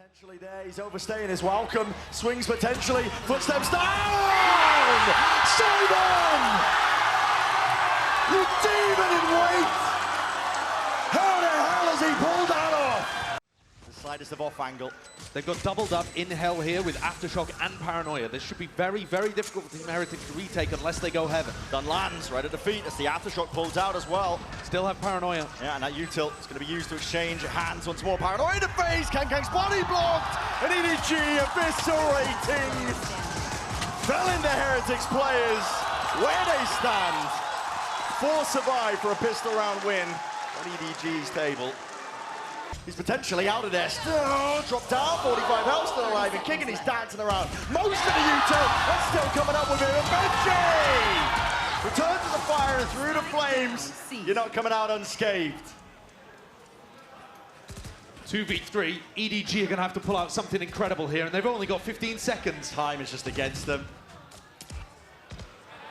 Potentially there, he's overstaying his welcome. Swings potentially, footsteps down! Simon! You demon in wait! How the hell has he pulled that off? The slightest of off angle. They've got doubled up in hell here with Aftershock and Paranoia. This should be very, very difficult for Team Heretics to retake unless they go heaven. Dunn lands right at the feet as the Aftershock pulls out as well. Still have Paranoia. Yeah, and that U-tilt is going to be used to exchange hands once more. Paranoia in the face, Kang's body blocked, and EDG eviscerating. Fell into Heretics players where they stand. 4 survive for a pistol round win on EDG's table. He's potentially out of there. Still dropped down, 45 health, still alive and kicking. He's dancing around. Most of the U-tilt, that's still coming up with him. And Benji returns to the fire and through the flames. You're not coming out unscathed. 2v3, EDG are going to have to pull out something incredible here, and they've only got 15 seconds. Time is just against them.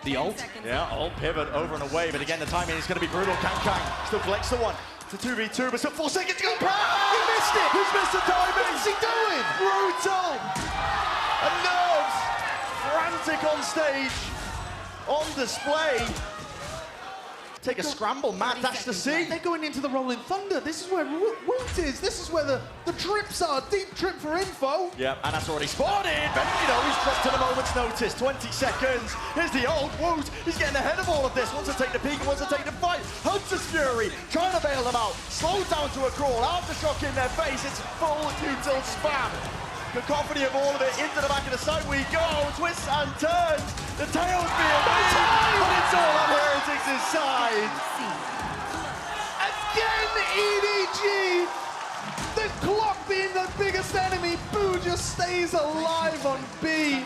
The ult? Yeah, ult pivot over and away, but again, the timing is going to be brutal. Kang still collects the one. It's a 2v2, but still 4 seconds to go. He missed it! Who's missed the timing? What's he doing? Brutal! And Nerves, frantic on stage, on display. Take a scramble, Matt dash to C. They're going into the Rolling Thunder. This is where Woot is. This is where the trips are. Deep trip for info. Yep, and that's already spotted. Benito, he's dropped at a moment's notice. 20 seconds. Here's the old Woot. He's getting ahead of all of this. Wants to take the peak, wants to take the fight. Hunter's Fury, trying to bail them out. Slowed down to a crawl. Aftershock in their face. It's full U-tilt spam. Cacophony of all of it. Into the back of the side we go. Twists and turns. The tail's being made. But it's all on Heretics' side. Again, EDG! The clock being the biggest enemy. Boo just stays alive on B.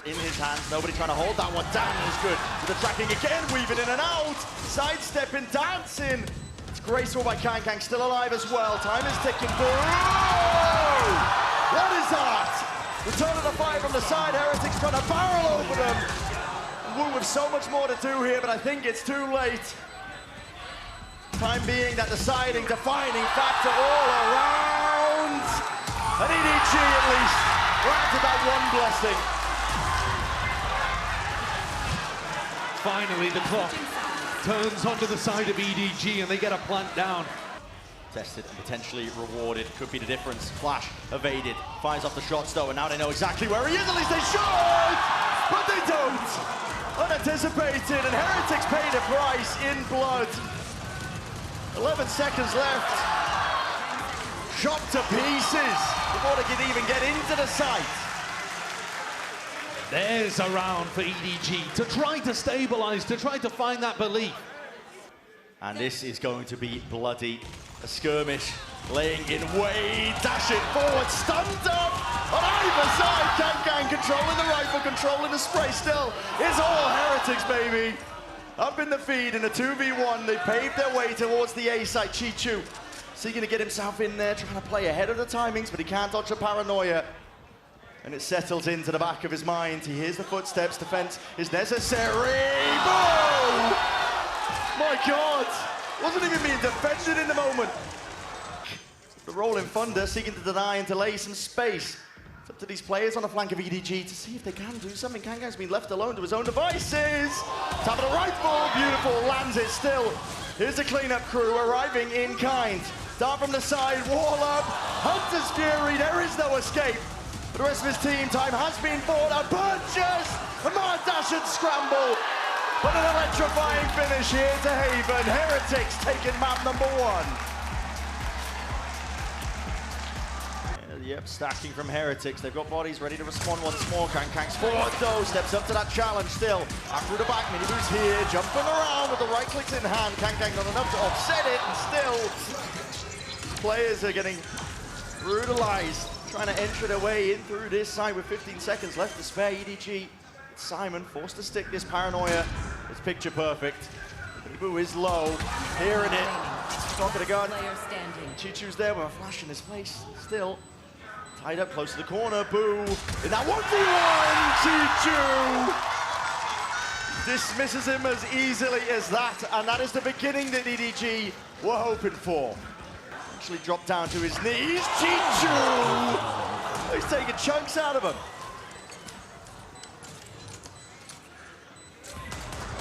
In his hands, nobody trying to hold that one down is good. With the tracking again, weaving in and out. Sidestepping, dancing. It's graceful by Kang, still alive as well. Time is ticking. What is that? Return of the fire from the side. Heretics trying to barrel over them. Wu with so much more to do here, but I think it's too late. Time being that deciding, defining factor all around. And EDG at least granted that one blessing. Finally, the clock turns onto the side of EDG and they get a plant down. Tested and potentially rewarded, could be the difference. Flash evaded, fires off the shots though, and now they know exactly where he is, at least they should! But they don't! Unanticipated, and Heretics paid a price in blood. 11 seconds left. Shot to pieces before they can even get into the site. There's a round for EDG to try to stabilize, to try to find that belief. And this is going to be bloody. A skirmish, laying in wait, dashing forward, stunned up on either side. Kang controlling the rifle, controlling the spray still. It's all Heretics, baby. Up in the feed in a 2v1, they paved their way towards the A site. Chichu seeking to get himself in there, trying to play ahead of the timings, but he can't dodge a Paranoia. And it settles into the back of his mind. He hears the footsteps, defense is necessary. Boom! My God! Wasn't even being defended in the moment. The Rolling Thunder seeking to deny and delay some space. It's up to these players on the flank of EDG to see if they can do something. Kang's been left alone to his own devices. Top of the rifle, beautiful, lands it still. Here's the cleanup crew arriving in kind. Down from the side, wall up, Hunter's Fury, there is no escape. For the rest of his team, time has been bought out. Punches, a mad dash and scramble. But an electrifying finish here to Haven. Heretics taking map number 1. Yep, stacking from Heretics. They've got bodies ready to respond once more. Kang's forward though, steps up to that challenge still. Up through the back, mini boost here, jumping around with the right clicks in hand. Kang not enough to offset it, and still players are getting brutalized, trying to enter their way in through this side with 15 seconds left to spare. EDG. Simon forced to stick this Paranoia. It's picture perfect. Boo is low. Hearing it. Top of the gun. Chichu's there with a flash in his face. Still tied up close to the corner. Boo in that 1v1. Chichu dismisses him as easily as that. And that is the beginning that EDG were hoping for. Actually dropped down to his knees. Chichu taking chunks out of him.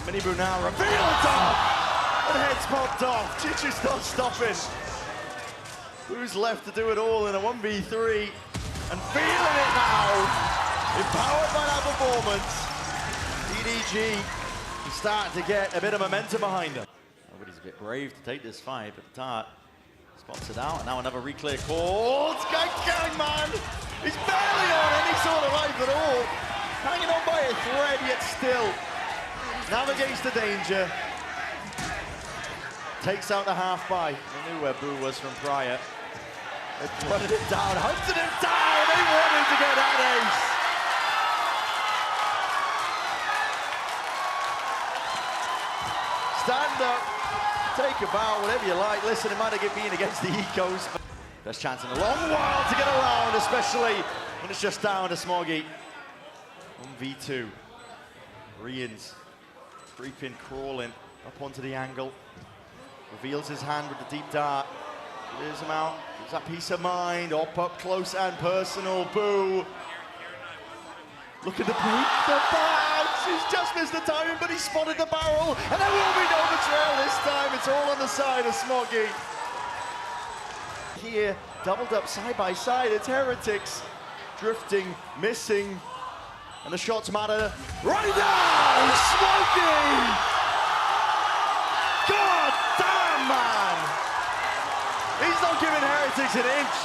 Minibu now revealed off, and heads popped off. Chichu's not stopping. Who's left to do it all in a 1v3 and feeling it now. Empowered by that performance, EDG is starting to get a bit of momentum behind them. Nobody's a bit brave to take this fight, but the Tart spots it out, and now another reclear call. Gang, man! He's barely on any sort of life at all. Hanging on by a thread, yet still navigates the danger. Takes out the half by. I knew where Boo was from prior. They putted it down, hunted him down. They wanted to get that ace. Stand up, take a bow, whatever you like. Listen, it might have been against the Ecos. But best chance in a long while to get around, especially when it's just down to Smoggy. 1v2. Rians creeping, crawling up onto the angle. Reveals his hand with the deep dart. Clears him out. Gives that peace of mind. Up close and personal. Boo. Look at the bounce. He's just missed the timing, but he spotted the barrel. And there will be no betrayal this time. It's all on the side of Smoggy. Here, doubled up side by side. It's Heretics. Drifting, missing. And the shots matter. Right now, Smoggy! God damn, man! He's not giving Heretics an inch.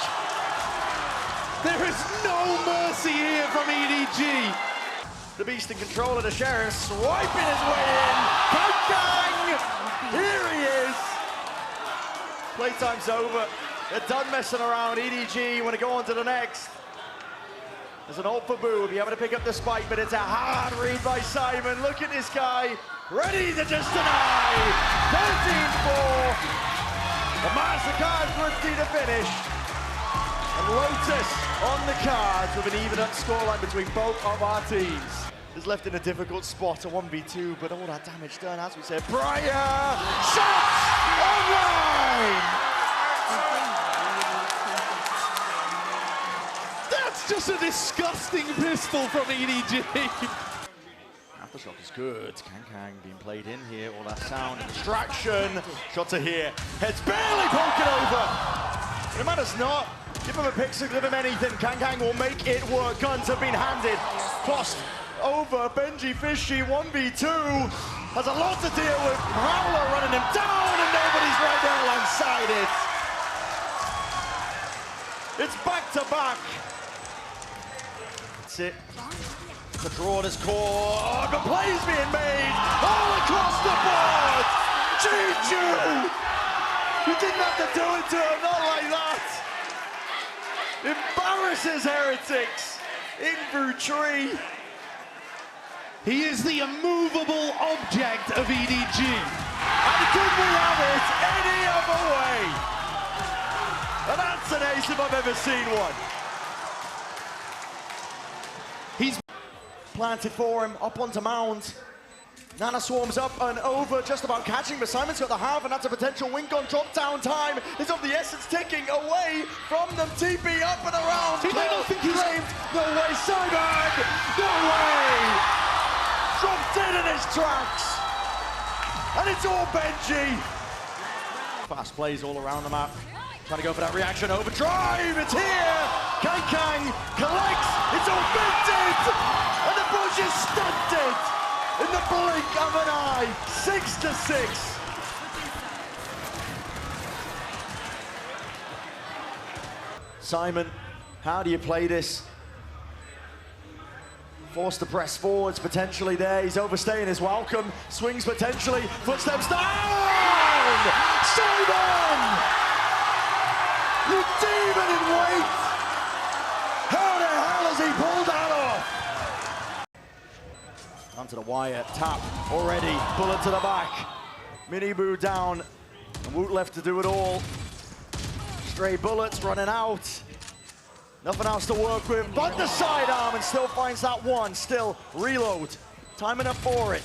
There is no mercy here from EDG. The Beast in control of the Sheriff, swiping his way in. Kang! Here he is. Playtime's over. They're done messing around. EDG want to go on to the next. There's an ult for Boo. Will be able to pick up the spike, but it's a hard read by Simon. Look at this guy. Ready to just deny. 13-4. The Mastercard Thrifty to finish. And Lotus on the cards with an even up scoreline between both of our teams. Is left in a difficult spot, a 1v2, but all that damage done, as we said. Briar! Shots online! That's just a disgusting pistol from EDG. Aftershock is good. Kang being played in here. All that sound and distraction. Shots are here. Heads barely poking over. No matters not. Give him a pixel, give him anything. Kang will make it work. Guns have been handed. Crossed over. Benji Fishy 1v2. Has a lot to deal with. Prowler running him down, and nobody's right there alongside it. It's back to back. That's it. The draw this core. Oh, the play's being made all across the board. Juju! You didn't have to do it to him, not like that. Embarrasses Heretics in through tree. He is the immovable object of EDG. And could we have it any other way? And that's an ace if I've ever seen one. He's planted for him, up onto Mound. Nana swarms up and over, just about catching, but Simon's got the half, and that's a potential wink on drop down time. Is of the essence, ticking away from them. TP up and around. I don't think he's claimed. No way, Simon! No way! Dropped dead in his tracks. And it's all Benji. Fast plays all around the map. Trying to go for that reaction overdrive. It's here. Kang collects. It's all vintage. And the Bush is stunted in the blink of an eye. 6-6. Simon, how do you play this? Forced to press forwards, potentially there. He's overstaying his welcome. Swings potentially. Footsteps down. Simon! You demon in wait! How the hell has he pulled that off? Onto the wire, tap already, bullet to the back. Minibu down, and Woot left to do it all. Stray bullets running out. Nothing else to work with, but the sidearm, and still finds that one. Still reload, time enough for it.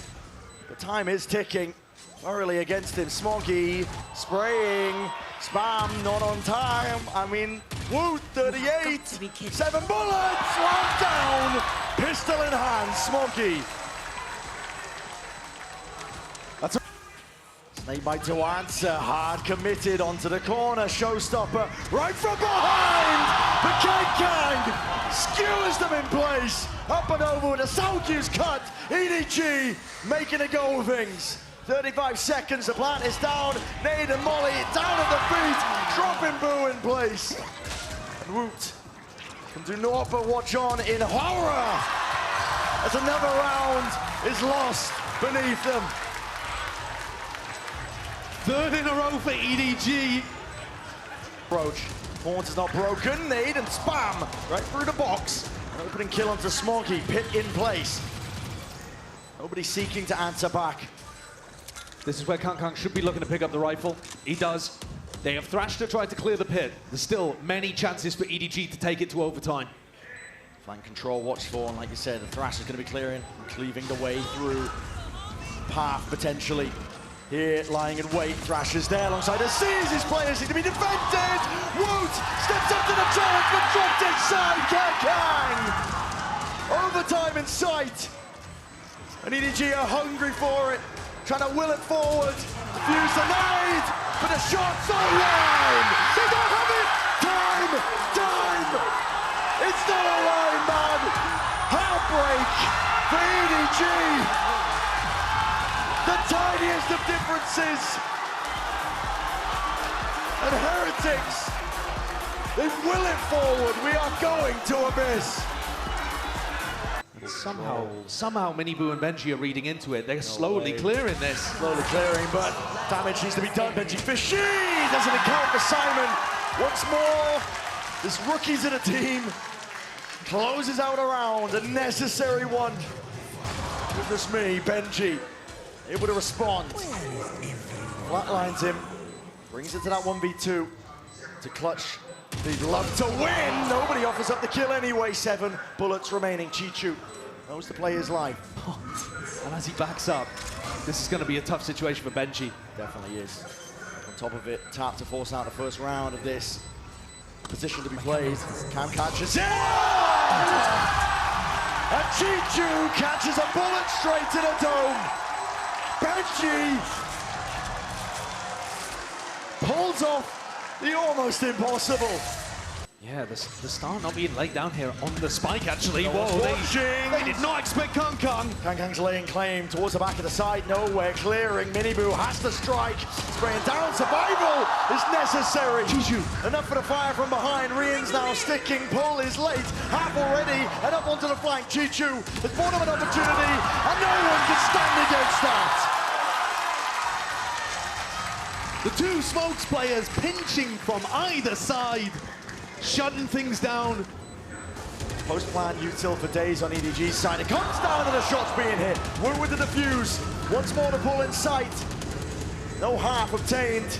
The time is ticking. Thoroughly against him, Smoggy spraying. Spam not on time. I mean, Woot 38, 7 bullets, one down, pistol in hand, Smoggy. That's a snake bite to answer, hard committed onto the corner, showstopper right from behind, but Kang skewers them in place, up and over with a Soundcue's cut, EDG making a go of things. 35 seconds, the plant is down, Nade and Molly down at the feet, dropping Boo in place. And Woot can do naught but watch on in horror as another round is lost beneath them. Third in a row for EDG. Approach, Horns is not broken, Nade and spam right through the box. An opening kill onto Smoggy, pit in place. Nobody seeking to answer back. This is where Kang should be looking to pick up the rifle. He does. They have Thrasher tried to clear the pit. There's still many chances for EDG to take it to overtime. Flank control watched for, and like you said, the Thrasher's going to be clearing, cleaving the way through. Path potentially. Here, lying in wait, Thrasher's there alongside us. Sees his players need to be defended. Woot steps up to the challenge, but dropped inside. Kang! Overtime in sight. And EDG are hungry for it. Trying to will it forward. Defuse the nade, but the shot's online. They don't have it. Time. It's not online, man. Heartbreak for EDG. The tiniest of differences. And Heretics, they will it forward. We are going to abyss. Somehow Miniboo and Benji are reading into it. They're slowly clearing this. Slowly clearing, but damage needs to be done. Benji Fishy doesn't account for Simon. Once more, this rookie's in a team. Closes out a round, a necessary one. Goodness me, Benji able to respond. Flatlines him, brings it to that 1v2. To clutch, they'd love to win. Nobody offers up the kill anyway. 7 bullets remaining. Chichu knows the player's life. And as he backs up, this is going to be a tough situation for Benji. Definitely is. On top of it, tap to force out the first round of this. Position to be played. Cam catches it! And Chichu catches a bullet straight to the dome. Benji pulls off the almost impossible. Yeah, the star not being laid down here on the spike, actually. No Whoa, watching. they did not expect Kang. Kang's laying claim towards the back of the side. Nowhere clearing. Miniboo has to strike. Spraying down. Survival is necessary. Chichu. Enough for the fire from behind. Rian's now sticking. Pull is late. Half already. And up onto the flank. Chichu has bought him an opportunity. And no one can stand against that. The two Smokes players pinching from either side, shutting things down. Post-plan util for days on EDG's side. It comes down to the shots being hit. Woot with the defuse. Once more to pull in sight. No half obtained.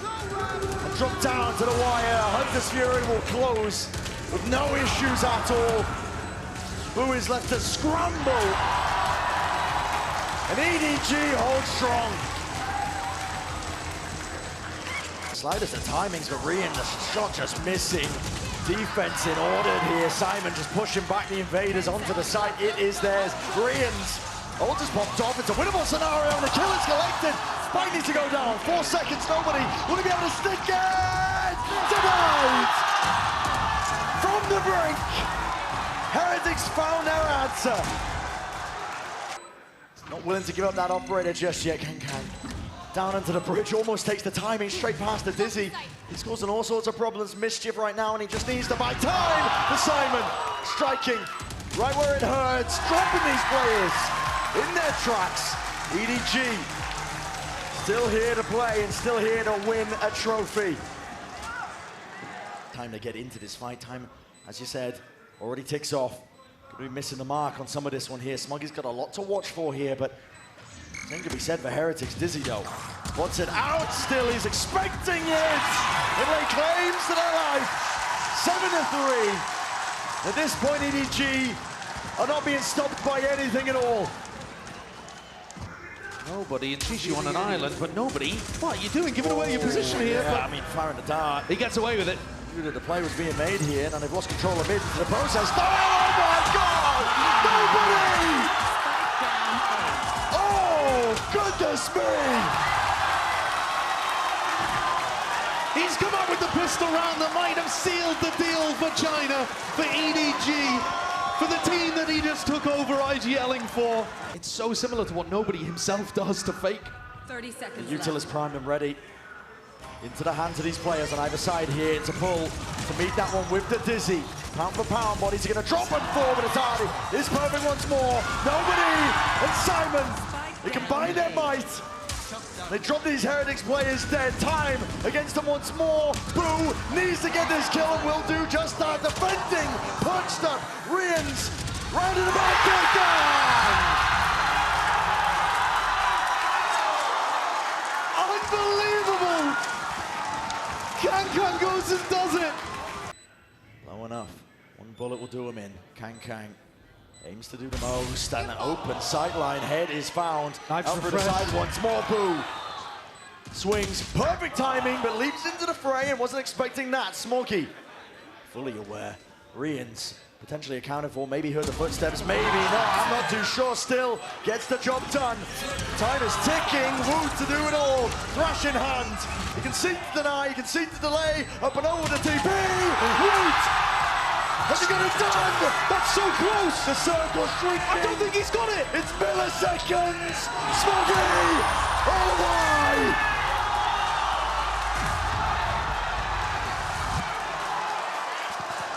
And drop down to the wire. Hunter's Fury will close with no issues at all. Boo is left to scramble. And EDG holds strong. Slightest of timings, but Rian, the shot just missing. Defense in order here. Simon just pushing back the invaders onto the site. It is theirs. Rian's all just popped off. It's a winnable scenario, and the kill is collected. Spike needs to go down. 4 seconds, nobody. Will he be able to stick it? Denied! From the brink, Heretics found their answer. Not willing to give up that operator just yet, Kang. Down into the bridge, almost takes the timing straight past the Dizzy. He's causing all sorts of problems, mischief right now, and he just needs to buy time for Simon. Striking right where it hurts, dropping these players in their tracks. EDG still here to play and still here to win a trophy. Time to get into this fight. Time, as you said, already ticks off. Could be missing the mark on some of this one here. Smoggy's got a lot to watch for here, but nothing to be said for Heretics. Dizzy though wants it out still. He's expecting it. It lay claims to their life. 7-3. At this point, EDG are not being stopped by anything at all. Nobody, and Chichu on an island, but nobody. What are you doing? Giving away your position here. Yeah, But I mean, firing the dart. he gets away with it. knew that the play was being made here, and they've lost control of mid into the process. Oh my God! Nobody! Oh, goodness me! He's come up with the pistol round that might have sealed the deal for China, for EDG, for the team that he just took over IGLing for. It's so similar to what Nobody himself does to Fake. 30 seconds Util is primed and ready. Into the hands of these players on either side here to pull, to meet that one with the Dizzy. Pound for pound, bodies are going to drop and fall, but Atari is perfect once more. Nobody and Simon, they combine their might. They drop these Heretics players dead. Time against them once more. Boo needs to get this kill and will do just that. Defending, punched up, Rians, rounded him out, down. Unbelievable! KangKang goes and does it! Low enough. One bullet will do him in. KangKang aims to do the most, and an open sideline head is found. Knives Out for the refreshed. side once more, Boo. Swings, perfect timing, but leaps into the fray and wasn't expecting that. Smokey, fully aware. Rians, potentially accounted for, maybe heard the footsteps, maybe not, I'm not too sure still. Gets the job done. Time is ticking, Woot to do it all. Thrash in hand. You can see to deny, you can see to delay, up and over the TP. Woot! Has he got it done? That's so close! The circle shrinking. I don't think he's got it! It's milliseconds. Smokey! Oh my!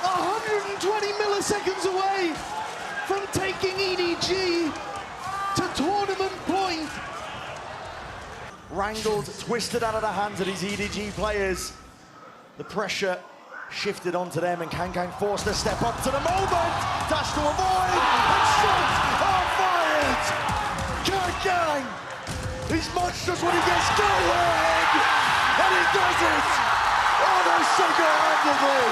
120 milliseconds away from taking EDG to tournament point. Wrangled, twisted out of the hands of these EDG players. The pressure shifted onto them, and KangKang forced to step up to the moment. Dash to avoid, and shots are fired. KangKang, he's much just when he gets going, and he does it. Almost single-handedly.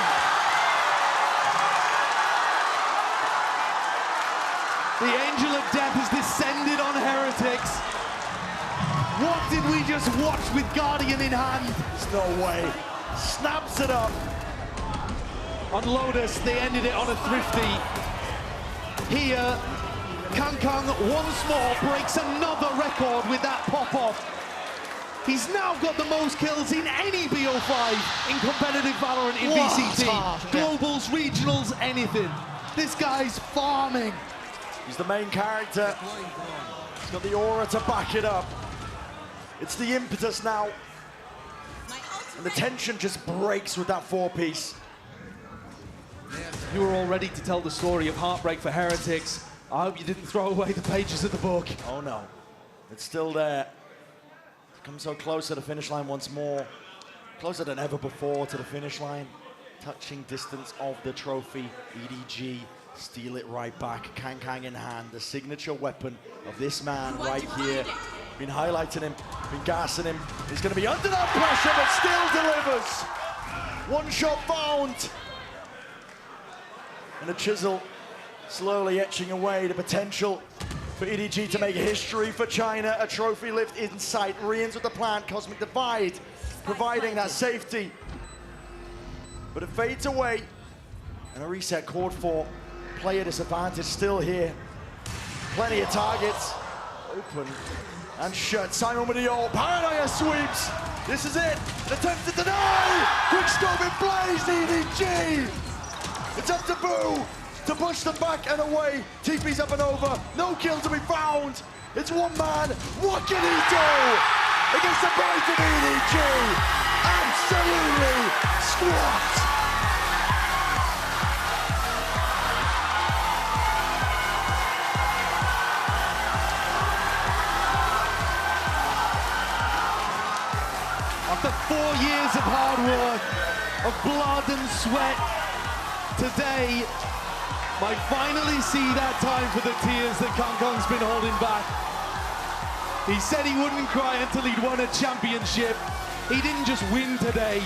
The angel of death has descended on Heretics. What did we just watch with Guardian in hand? There's no way. Snaps it up. On Lotus, they ended it on a thrifty. Here, KangKang once more breaks another record with that pop-off. He's now got the most kills in any BO5 in competitive Valorant in VCT. Globals, regionals, anything. This guy's farming. He's the main character. He's got the aura to back it up. It's the impetus now. And the tension just breaks with that four-piece. You were all ready to tell the story of heartbreak for Heretics. I hope you didn't throw away the pages of the book. Oh no, it's still there. Come so close to the finish line once more. Closer than ever before to the finish line. Touching distance of the trophy. EDG steal it right back. KangKang in hand, the signature weapon of this man right here. Been highlighting him, been gassing him. He's going to be under that pressure, but still delivers. One shot found. And the chisel slowly etching away the potential for EDG to make history for China. A trophy lift in sight. Rians with the plant, Cosmic Divide, providing that safety. But it fades away. And a reset called for. Player disadvantage still here. Plenty of targets. Open and shut. Simon with the ult. Paranoia sweeps. This is it. An attempt to deny. Quick scope in place. EDG. It's up to Boo to push them back and away. TP's up and over. No kill to be found. It's one man. What can he do against the might of EDG? Absolutely squat. After 4 years of hard work, of blood and sweat, today might finally see that time for the tears that KangKang's been holding back. He said he wouldn't cry until he'd won a championship. He didn't just win today,